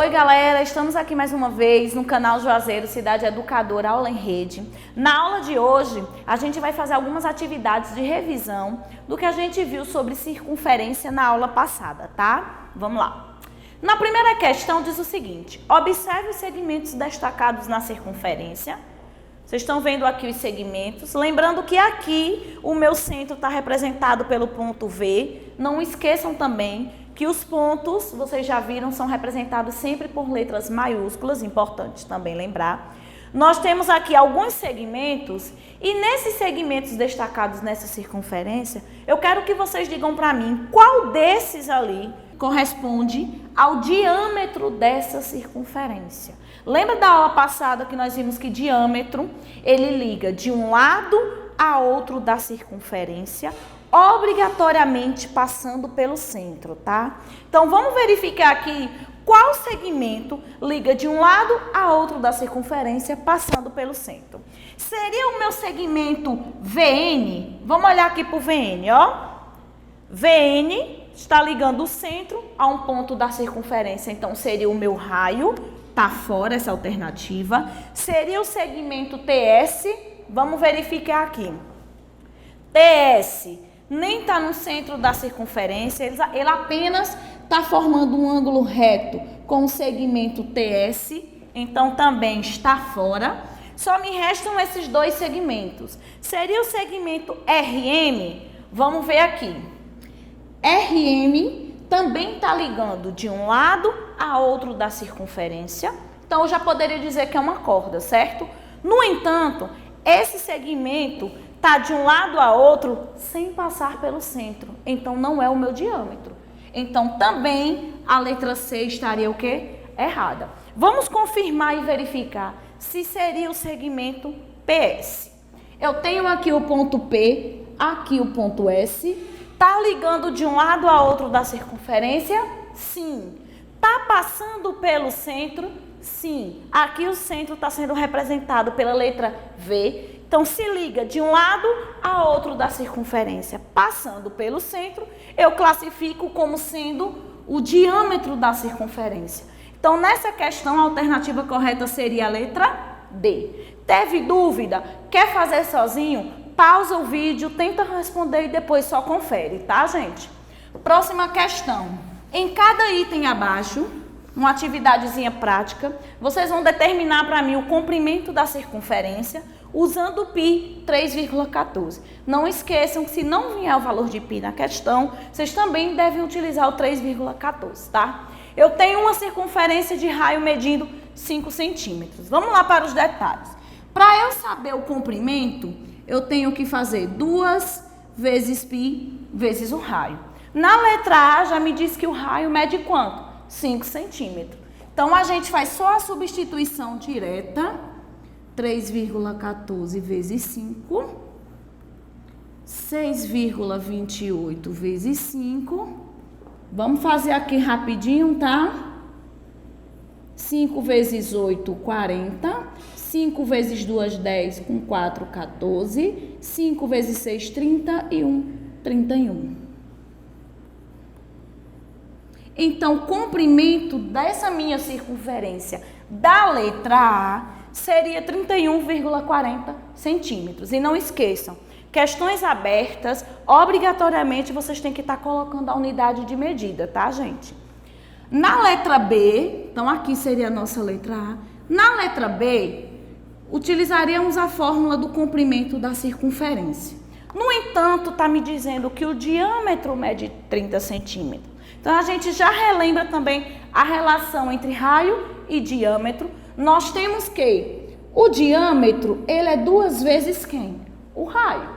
Oi galera, estamos aqui mais uma vez no canal Juazeiro Cidade Educadora Aula em Rede. Na aula de hoje, a gente vai fazer algumas atividades de revisão do que a gente viu sobre circunferência na aula passada, tá? Vamos lá. Na primeira questão diz o seguinte: observe os segmentos destacados na circunferência. Vocês estão vendo aqui os segmentos. Lembrando que aqui o meu centro está representado pelo ponto V. Não esqueçam também que os pontos, vocês já viram, são representados sempre por letras maiúsculas, importante também lembrar. Nós temos aqui alguns segmentos e nesses segmentos destacados nessa circunferência, eu quero que vocês digam para mim qual desses ali corresponde ao diâmetro dessa circunferência. Lembra da aula passada que nós vimos que diâmetro, ele liga de um lado a outro da circunferência, obrigatoriamente passando pelo centro, tá? Então, vamos verificar aqui qual segmento liga de um lado a outro da circunferência passando pelo centro. Seria o meu segmento VN? Vamos olhar aqui para o VN, ó. VN está ligando o centro a um ponto da circunferência, então seria o meu raio, tá fora essa alternativa. Seria o segmento TS, vamos verificar aqui. TS nem está no centro da circunferência, ele apenas está formando um ângulo reto com o segmento TS, então também está fora. Só me restam esses dois segmentos. Seria o segmento RM? Vamos ver aqui. RM também está ligando de um lado a outro da circunferência, então eu já poderia dizer que é uma corda, certo? No entanto, esse segmento está de um lado a outro sem passar pelo centro, então não é o meu diâmetro. Então também a letra C estaria o quê? Errada. Vamos confirmar e verificar se seria o segmento PS. Eu tenho aqui o ponto P, aqui o ponto S. Está ligando de um lado a outro da circunferência? Sim. Está passando pelo centro? Sim. Aqui o centro está sendo representado pela letra V. Então, se liga de um lado a outro da circunferência, passando pelo centro, eu classifico como sendo o diâmetro da circunferência. Então, nessa questão, a alternativa correta seria a letra D. Teve dúvida? Quer fazer sozinho? Pausa o vídeo, tenta responder e depois só confere, tá, gente? Próxima questão. Em cada item abaixo, uma atividadezinha prática, vocês vão determinar para mim o comprimento da circunferência usando o π 3,14. Não esqueçam que se não vier o valor de π na questão, vocês também devem utilizar o 3,14, tá? Eu tenho uma circunferência de raio medindo 5 centímetros. Vamos lá para os detalhes. Para eu saber o comprimento, eu tenho que fazer 2 vezes π vezes o raio. Na letra A já me diz que o raio mede quanto? 5 centímetros. Então, a gente faz só a substituição direta. 3,14 vezes 5. 6,28 vezes 5. Vamos fazer aqui rapidinho, tá? 5 vezes 8, 40. 5 vezes 2, 10. Com 4, 14. 5 vezes 6, 30. E 1, 31. Então, o comprimento dessa minha circunferência da letra A seria 31,40 centímetros. E não esqueçam, questões abertas, obrigatoriamente vocês têm que estar colocando a unidade de medida, tá, gente? Na letra B, então aqui seria a nossa letra A. Na letra B, utilizaríamos a fórmula do comprimento da circunferência. No entanto, está me dizendo que o diâmetro mede 30 centímetros. Então, a gente já relembra também a relação entre raio e diâmetro. Nós temos que o diâmetro, ele é 2 vezes quem? O raio.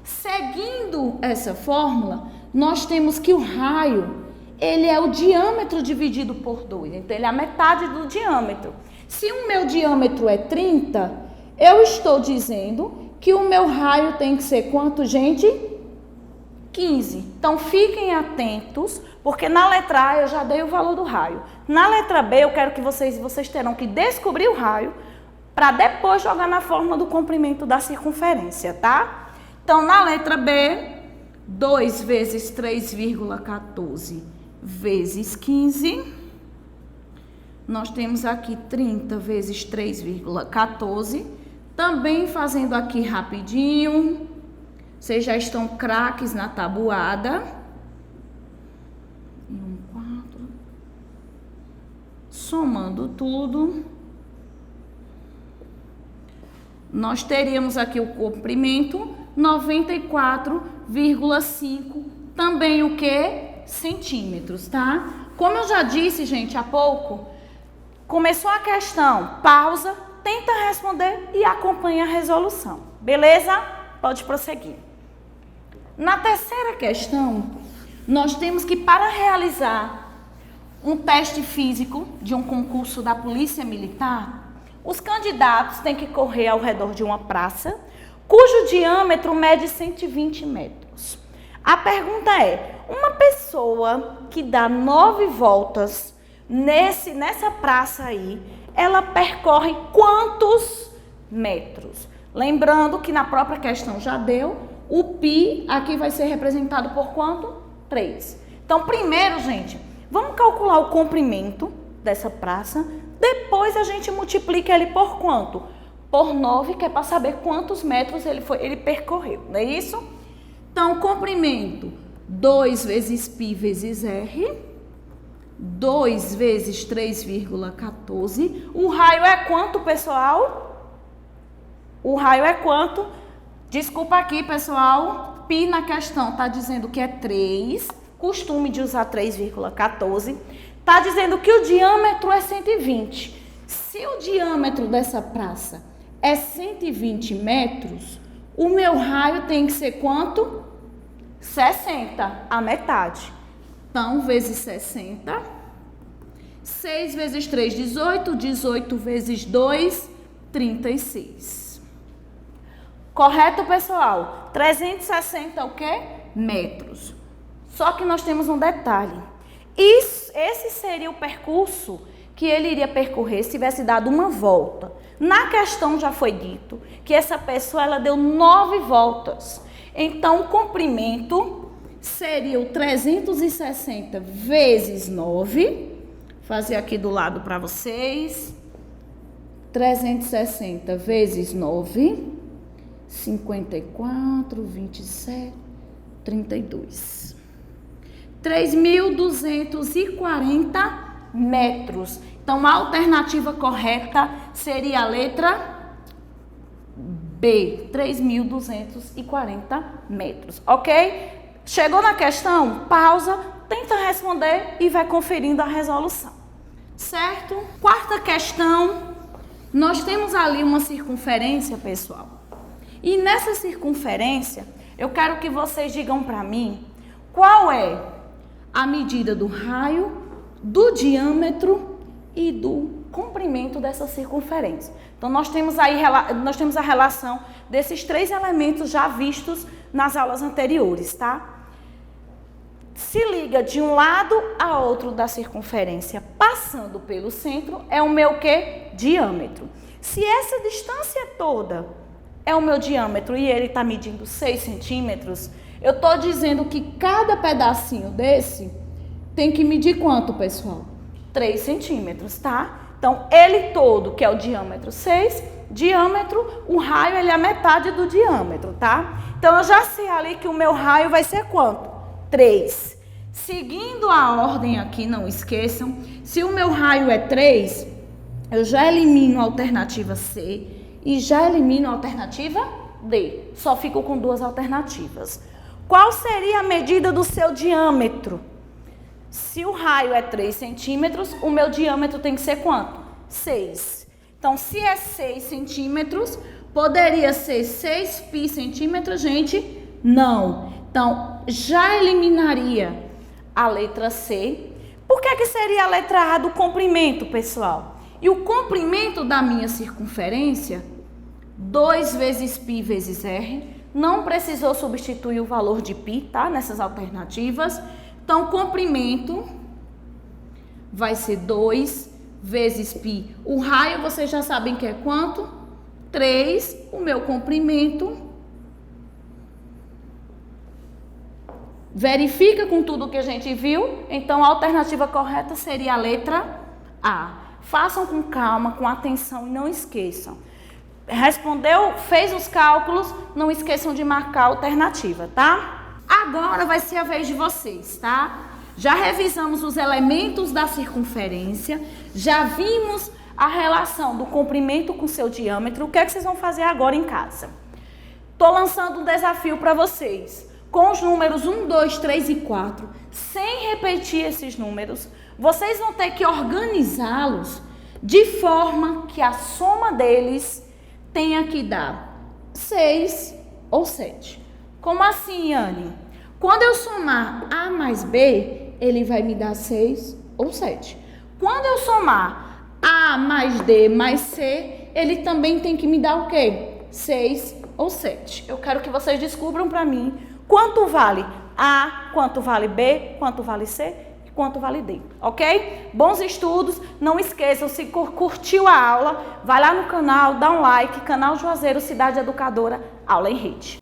Seguindo essa fórmula, nós temos que o raio, ele é o diâmetro dividido por 2. Então, ele é a metade do diâmetro. Se o meu diâmetro é 30, eu estou dizendo que o meu raio tem que ser quanto, gente? 15. Então, fiquem atentos, porque na letra A eu já dei o valor do raio. Na letra B, eu quero que vocês terão que descobrir o raio para depois jogar na fórmula do comprimento da circunferência, tá? Então, na letra B, 2 vezes 3,14 vezes 15 Nós temos aqui 30 vezes 3,14. Também fazendo aqui rapidinho. Vocês já estão craques na tabuada. 4. Somando tudo. Nós teríamos aqui o comprimento 94,5. Também o que? Centímetros, tá? Como eu já disse, gente, há pouco, começou a questão, pausa, tenta responder e acompanha a resolução. Beleza? Pode prosseguir. Na terceira questão, nós temos que, para realizar um teste físico de um concurso da Polícia Militar, os candidatos têm que correr ao redor de uma praça, cujo diâmetro mede 120 metros. A pergunta é, uma pessoa que dá 9 voltas nessa praça aí, ela percorre quantos metros? Lembrando que na própria questão já deu, o π aqui vai ser representado por quanto? 3. Então, primeiro, gente, vamos calcular o comprimento dessa praça, depois a gente multiplica ele por quanto? Por 9, que é para saber quantos metros ele percorreu, não é isso? Então, comprimento, 2 vezes π vezes r, 2 vezes 3,14. O raio é quanto, pessoal? O raio é quanto? Desculpa aqui, pessoal. Π na questão está dizendo que é 3. Costume de usar 3,14. Está dizendo que o diâmetro é 120. Se o diâmetro dessa praça é 120 metros, o meu raio tem que ser quanto? 60, a metade. Então, vezes 60. 6 vezes 3, 18. 18 vezes 2, 36. Correto, pessoal? 360 o quê? Metros. Só que nós temos um detalhe. Esse seria o percurso que ele iria percorrer se tivesse dado uma volta. Na questão já foi dito que essa pessoa ela deu 9 voltas. Então, o comprimento seria o 360 vezes 9. Vou fazer aqui do lado para vocês. 360 vezes 9. 54, 27, 32. 3.240 metros. Então, a alternativa correta seria a letra B, 3.240 metros, ok? Chegou na questão? Pausa, tenta responder e vai conferindo a resolução, certo? Quarta questão, nós temos ali uma circunferência, pessoal. E nessa circunferência, eu quero que vocês digam para mim qual é a medida do raio, do diâmetro e do comprimento dessa circunferência. Então, nós temos a relação desses 3 elementos já vistos nas aulas anteriores, tá? Se liga de um lado a outro da circunferência, passando pelo centro, é o meu quê? Diâmetro. Se essa distância toda é o meu diâmetro e ele está medindo 6 centímetros, eu estou dizendo que cada pedacinho desse tem que medir quanto, pessoal? 3 centímetros, tá? Então, ele todo, que é o diâmetro 6, diâmetro, o raio ele é a metade do diâmetro, tá? Então, eu já sei ali que o meu raio vai ser quanto? 3. Seguindo a ordem aqui, não esqueçam, se o meu raio é 3, eu já elimino a alternativa C e já elimino a alternativa D. Só fico com 2 alternativas. Qual seria a medida do seu diâmetro? Se o raio é 3 centímetros, o meu diâmetro tem que ser quanto? 6. Então, se é 6 centímetros, poderia ser 6 π centímetros, gente? Não. Então, já eliminaria a letra C. Por que seria a letra A do comprimento, pessoal? E o comprimento da minha circunferência, 2 vezes π vezes r, não precisou substituir o valor de π, tá? Nessas alternativas. Então, o comprimento vai ser 2 vezes π. O raio, vocês já sabem que é quanto? 3. O meu comprimento. Verifica com tudo que a gente viu. Então, a alternativa correta seria a letra A. Façam com calma, com atenção e não esqueçam. Respondeu, fez os cálculos, não esqueçam de marcar a alternativa, tá? Agora vai ser a vez de vocês, tá? Já revisamos os elementos da circunferência, já vimos a relação do comprimento com seu diâmetro. O que é que vocês vão fazer agora em casa? Tô lançando um desafio para vocês. Com os números 1, 2, 3 e 4, sem repetir esses números, vocês vão ter que organizá-los de forma que a soma deles tenha que dar 6 ou 7. Como assim, Anne? Quando eu somar A mais B, ele vai me dar 6 ou 7. Quando eu somar A mais D mais C, ele também tem que me dar o quê? 6 ou 7. Eu quero que vocês descubram para mim quanto vale A, quanto vale B, quanto vale C e quanto vale D, ok? Bons estudos, não esqueçam, se curtiu a aula, vai lá no canal, dá um like, canal Juazeiro Cidade Educadora, aula em rede.